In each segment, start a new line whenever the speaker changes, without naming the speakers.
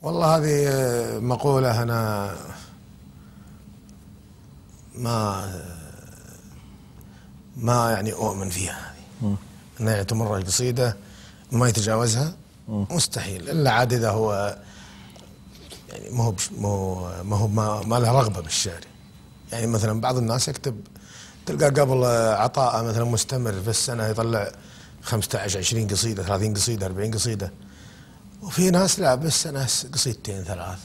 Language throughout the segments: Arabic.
والله هذه مقولة أنا ما يعني أؤمن فيها، أن يعني تمر القصيدة ما يتجاوزها مستحيل، إلا عاد إذا هو يعني ما له رغبة بالشعر. يعني مثلا بعض الناس يكتب تلقى قبل عطاءه مثلا مستمر في السنة يطلع 15 20 قصيدة 30 قصيدة 40 قصيدة، وفي ناس لا بالسنة قصيدتين ثلاث.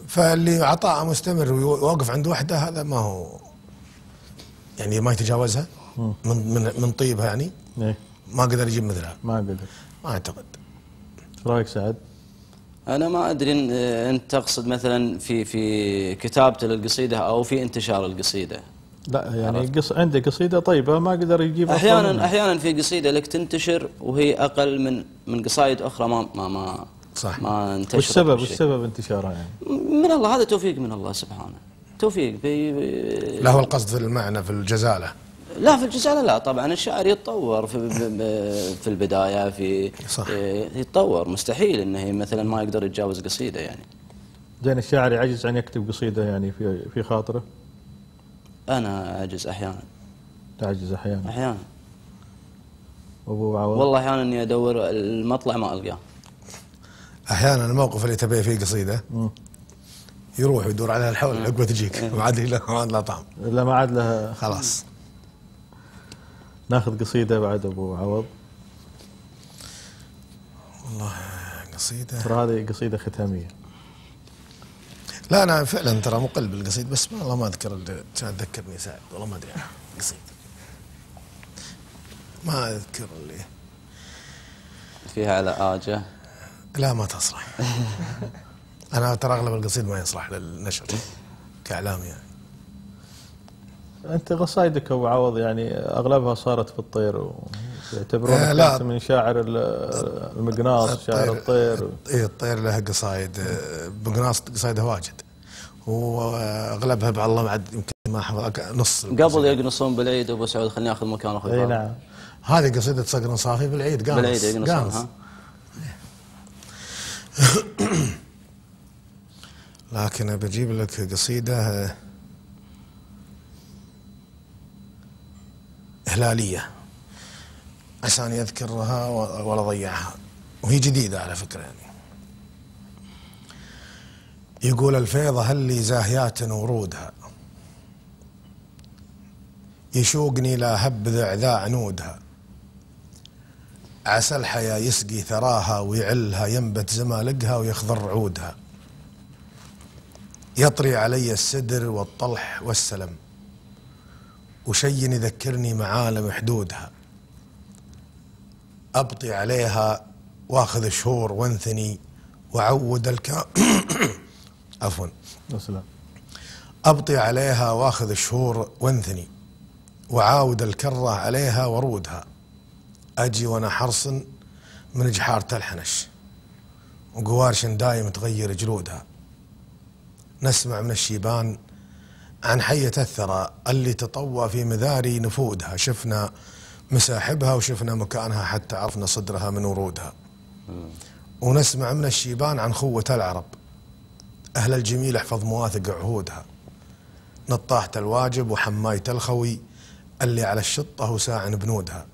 فاللي عطاءه مستمر ويوقف عند وحده هذا ما هو يعني ما يتجاوزها من طيبها يعني ما قدر يجيب مثلها،
ما قدر،
ما اعتقد.
ايش رايك سعد؟
انا ما ادري ان انت تقصد مثلا في كتابته للقصيده او في انتشار القصيده.
لا يعني عنده قصيده طيبه ما قدر يجيب
احيانا في قصيده لك تنتشر وهي اقل من قصائد اخرى ما
صح.
ما انتشرت.
وش سبب انتشارها يعني؟
من الله، هذا توفيق من الله سبحانه، توفيق.
لا هو القصد في المعنى في الجزاله.
لا في الجزالة لا طبعا، الشاعر يتطور في البداية
صح.
يتطور، مستحيل انه مثلا ما يقدر يتجاوز قصيدة يعني.
زين الشاعر يعجز عن يكتب قصيدة يعني في خاطره؟
انا اعجز احيانا.
تعجز احيانا؟
احيانا.
ابو عوض؟
والله احيانا اني ادور المطلع ما القاه.
احيانا الموقف اللي تبيه فيه قصيدة يروح يدور عليها الحول عقبه تجيك ما عاد لها طعم.
لا ما عاد لها
خلاص.
ناخذ قصيدة بعد ابو عوض.
والله قصيدة،
ترى هذه قصيدة ختامية.
لا انا فعلا ترى مقل بالقصيد، بس والله ما اذكر كان ذكرني سعد، والله ما ادري عنها قصيدة، ما اذكر اللي
فيها على آجة.
لا ما تصلح. انا ترى اغلب القصيد ما يصلح للنشر كاعلام يعني.
انت قصايدك ابو عوض يعني اغلبها صارت في الطير ويعتبرونك من شاعر المقناص، شاعر الطير.
اي الطير له قصايد، مقناص قصايده واجد، واغلبها بعض بعد يمكن ما احفظ نص.
قبل يقنصون بالعيد ابو سعود خليني اخذ مكان اخوي.
اي نعم.
هذه قصيده صقر صافي بالعيد قانص.
بالعيد يقنصونها.
لكن بجيب لك قصيده هلاليه عشان يذكرها ولا ضيعها، وهي جديده على فكره يعني. يقول الفيضه هل لي زاهيات ورودها، يشوقني لا هبذع ذا عنودها، عسى الحيا يسقي ثراها ويعلها ينبت زمالقها ويخضر عودها، يطري علي السدر والطلح والسلم وشي يذكرني معالم حدودها، أبطي عليها واخذ شهور وانثني وعود عفوا أبطي عليها واخذ الشهور وانثني وعاود الكرة عليها ورودها، أجي وأنا حرص من جحار تلحنش وقوارش دايم تغير جلودها، نسمع من الشيبان عن حية الثرى اللي تطوى في مذاري نفودها، شفنا مساحبها وشفنا مكانها حتى عرفنا صدرها من ورودها، ونسمع من الشيبان عن خوة العرب أهل الجميل احفظ مواثق عهودها، نطاحة الواجب وحماية الخوي اللي على الشطة وساع بنودها،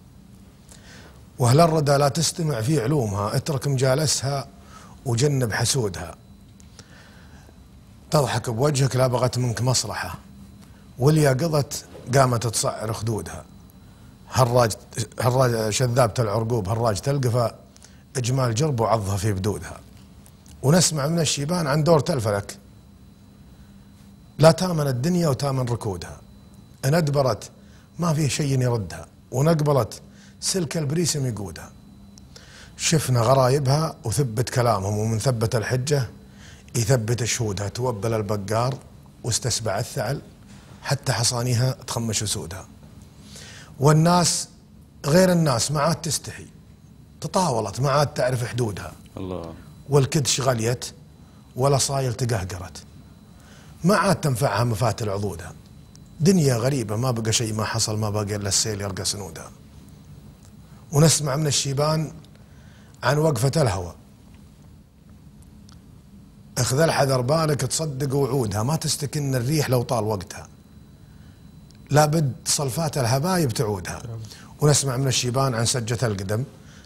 وأهل الردى لا تستمع في علومها اترك مجالسها وجنب حسودها، تضحك بوجهك لا بغت منك مصلحة واللي قضت قامت تصعر خدودها، هراج شذابة العرقوب هراج تلقفة اجمال جرب وعضها في بدودها، ونسمع من الشيبان عن دورة الفلك لا تامن الدنيا وتامن ركودها، ان ادبرت ما فيه شيء يردها ونقبلت سلك البريسم يقودها، شفنا غرايبها وثبت كلامهم ومن ثبت الحجة يثبت شهودها، توبل البقار واستسبع الثعل حتى حصانيها تخمش اسودها، والناس غير الناس ما عاد تستحي تطاولت ما عاد تعرف حدودها،
الله،
والكدش غليت ولا صايل تقهقرت ما عاد تنفعها مفاتل عضودها، دنيا غريبة ما بقى شيء ما حصل ما بقى الا السيل يرقى سنودها، ونسمع من الشيبان عن وقفة الهوى اخذ الحذر بالك تصدق وعودها، ما تستكن الريح لو طال وقتها، لابد صلفات الحبايب تعودها. ونسمع من الشيبان عن سجة القدم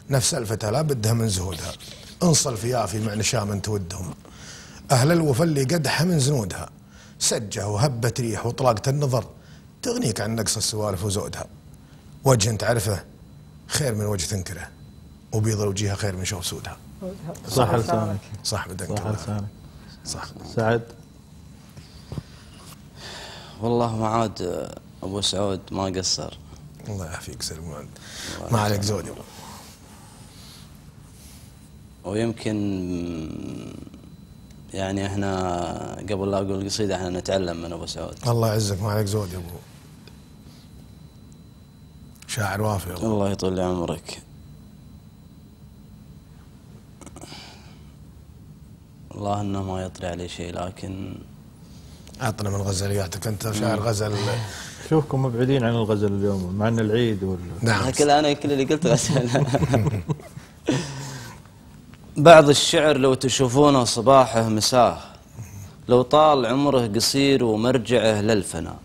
نفس الفتى لابدها من زهودها، انصل فيافي مع نشام تودهم، أهل الوفا اللي قدحها من زنودها، سجة وهبة ريح وطلاقة النظر تغنيك عن نقص السوالف وزودها، وجه تعرفه خير من وجه تنكره، وبيض وجهها خير من شوف سودها.
صح لسانك،
صح بدك،
صح لسانك،
صح.
سعد.
والله ما عاد ابو سعود ما قصر.
الله يعافيك سلمان، ما عليك زود.
ويمكن يعني احنا قبل لا اقول القصيده احنا نتعلم من ابو سعود.
الله يعزك، ما عليك زود يا ابو، شاعر وافي.
الله يطول عمرك. والله انه ما يطري عليه شيء، لكن
اعطنا من غزلياتك، انت شاعر غزل.
شوفكم مبعدين عن الغزل اليوم مع ان العيد
نعم.
انا كل اللي قلت غزل. بعض الشعر لو تشوفونه صباحه مساه، لو طال عمره قصير ومرجعه للفنا،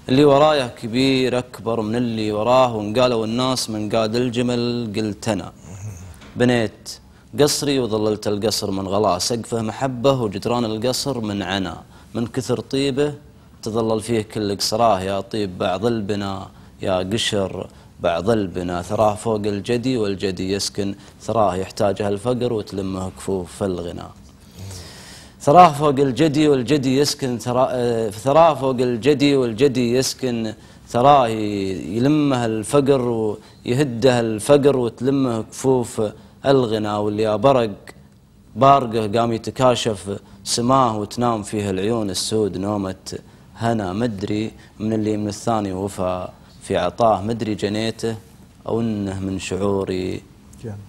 اللي ورايه كبير أكبر من اللي وراه، وانقالوا الناس من قاد الجمل قلت أنا، بنيت قصري وظللت القصر من غلا، سقفه محبة وجدران القصر من عنا، من كثر طيبه تظلل فيه كل قصراه، يا طيب بعض البنا يا قشر بعض البنا، ثراه فوق الجدي والجدي يسكن ثراه، يحتاجها الفقر وتلمه كفوف الغنى، ثراه فوق الجدي والجدي يسكن ثراه فوق الجدي والجدي يسكن ثراه، يلمه الفقر ويهده الفقر وتلمه كفوف الغنى، واللي يا برق بارقه قام يتكاشف سماه، وتنام فيه العيون السود نومة هنا، مدري من اللي من الثاني وفى في عطاه، مدري جنيته أو إنه من شعوري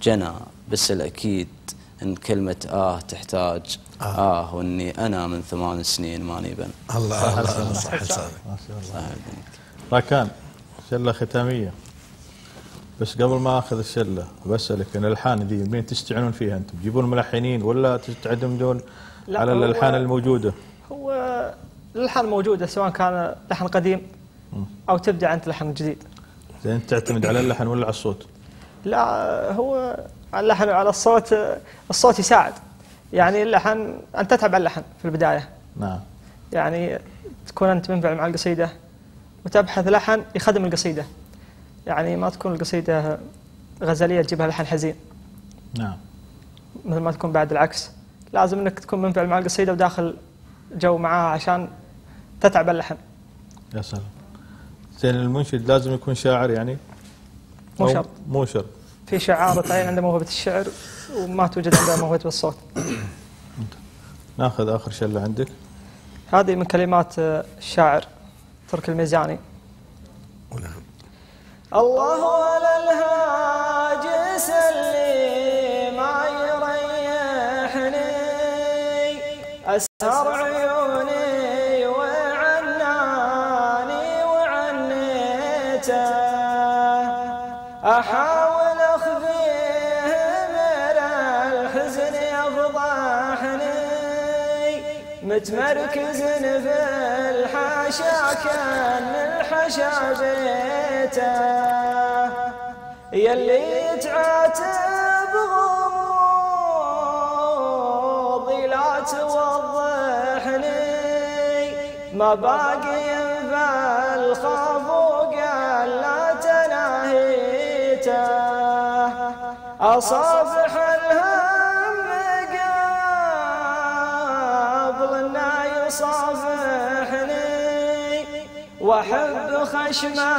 جنى، بس الأكيد إن كلمة تحتاج وإني أنا من 8 سنين ماني بن.
الله الله، صح لسانك.
راكان شلة ختامية، بس قبل ما اخذ الشله بسالك ان الالحان ذي مين تستعنون فيها انتم؟ تجيبون ملحنين ولا تعتمدون على الالحان الموجوده؟
هو الالحان موجوده سواء كان لحن قديم او تبدع انت لحن جديد.
زين انت تعتمد على اللحن ولا على الصوت؟
لا، هو على اللحن وعلى الصوت. الصوت يساعد، يعني اللحن انت تتعب على اللحن في البدايه.
نعم.
يعني تكون انت منفعل مع القصيده وتبحث لحن يخدم القصيده، يعني ما تكون القصيدة غزلية تجيبها لحن حزين.
نعم.
مثل ما تكون بعد العكس، لازم انك تكون منفعل مع القصيدة وداخل جو معاها عشان تتعب اللحن.
يا سلام. زين المنشد لازم يكون شاعر يعني؟
مو شرط.
مو شرط.
في شعار طيب عنده موهبة الشعر وما توجد عنده موهبة الصوت.
ناخذ آخر شلة عندك.
هذه من كلمات الشاعر ترك الميزاني. الله على الهاجس اللي ما يريحني، أسهر عيوني وعناني وعنيته، أحاول أخفيه من الحزن يفضحني، متمركز في الحاشا كان الحشا بيته، يلي تعاتب غموضي لا توضحني، ما باقي ينفع الخاف وقال لا تناهيته، أصافح الهم قبل إنه يصافحني، وأحب خشمه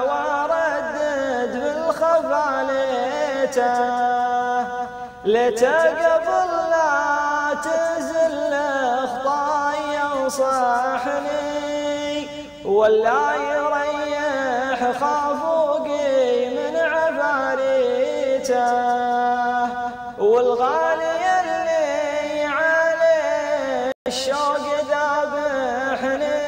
وأردد بالخفا ليته قبل لا تزل خطاي ينصحني، ولا يريح خافوقي من عفاريته، والغالي اللي عليه الشوق ذابحني،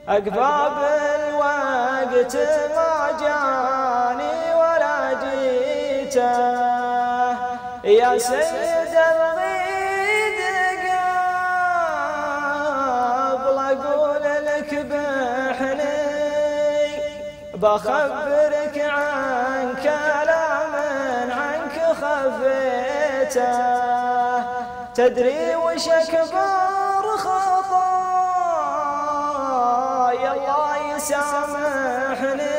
أقباب الوقت ما جاني ولا جيته، يا سيد الغيد بخبرك عن كلام عنك خفيته، تدري وش أكبر خطايا الله يسامحني،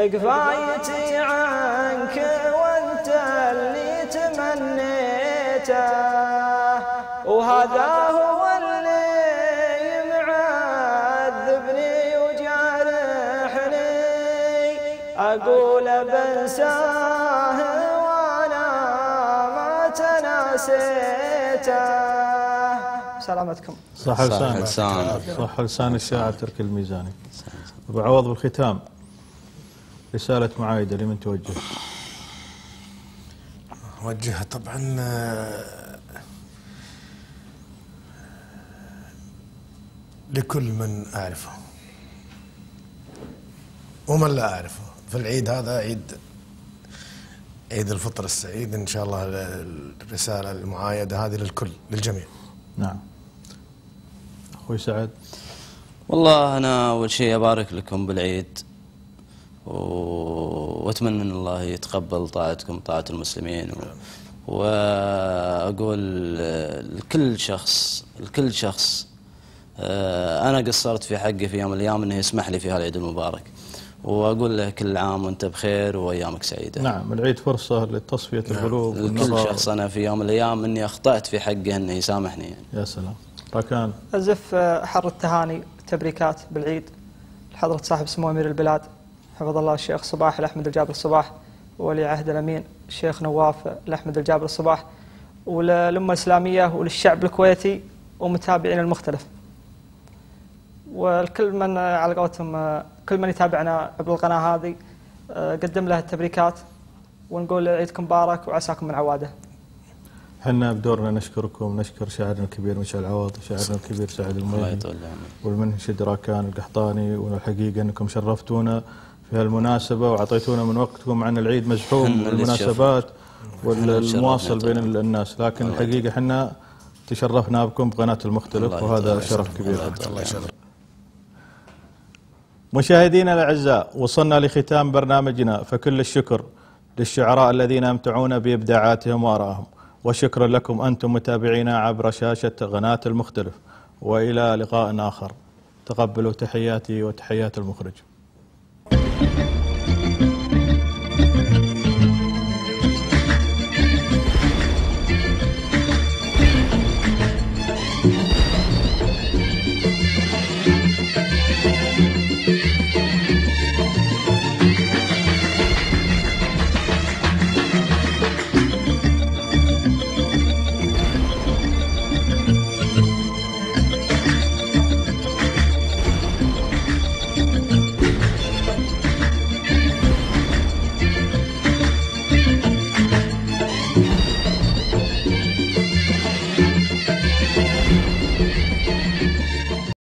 كفايتي عنك وانت اللي تمنيته، وهذا هو اللي معذبني وجارحني، أقول بنساه وأنا ما تناسيته. سلامتكم.
صح لسان الشاعر ترك الميزاني. أبو عوض بالختام رسالة معايدة لمن توجه؟
وجهها طبعا لكل من أعرفه ومن لا أعرفه في العيد هذا، عيد الفطر السعيد إن شاء الله. الرسالة المعايدة هذه للكل، للجميع.
نعم. أخوي سعد.
والله أنا أول شيء أبارك لكم بالعيد، وأتمنى أن الله يتقبل طاعتكم طاعة المسلمين، وأقول لكل شخص أنا قصرت في حقي في يوم من الأيام أنه يسمح لي في هالعيد المبارك، وأقول له كل عام وأنت بخير وأيامك سعيدة.
نعم، العيد فرصة لتصفية القلوب
لكل شخص أنا في يوم من الأيام أني أخطأت في حقه أنه يسامحني يعني.
يا سلام. راكان.
أزف حر التهاني والتبريكات بالعيد لحضرة صاحب سمو أمير البلاد حفظ الله الشيخ صباح الأحمد الجابر الصباح، وولي عهد الأمين الشيخ نواف الأحمد الجابر الصباح، وللأمة الإسلامية وللشعب الكويتي ومتابعين المختلف، والكل من على قولتهم كل من يتابعنا عبر القناة هذه قدم له التبريكات، ونقول عيدكم مبارك وعساكم من عواده.
احنا بدورنا نشكركم، نشكر شاعرنا الكبير مشعل عوض، وشاعرنا الكبير سعد المويهي، والمنشد راكان القحطاني، والحقيقة انكم شرفتونا في هالمناسبة وعطيتونا من وقتكم، عن العيد مزحوم بالمناسبات والمواصل بين الناس، لكن الحقيقة احنا تشرفنا بكم بقناة المختلف، وهذا شرف كبير.
الله يشرف.
مشاهدينا الأعزاء، وصلنا لختام برنامجنا، فكل الشكر للشعراء الذين أمتعونا بإبداعاتهم وآرائهم، وشكرا لكم أنتم متابعينا عبر شاشة قناة المختلف، وإلى لقاء آخر. تقبلوا تحياتي وتحيات المخرج.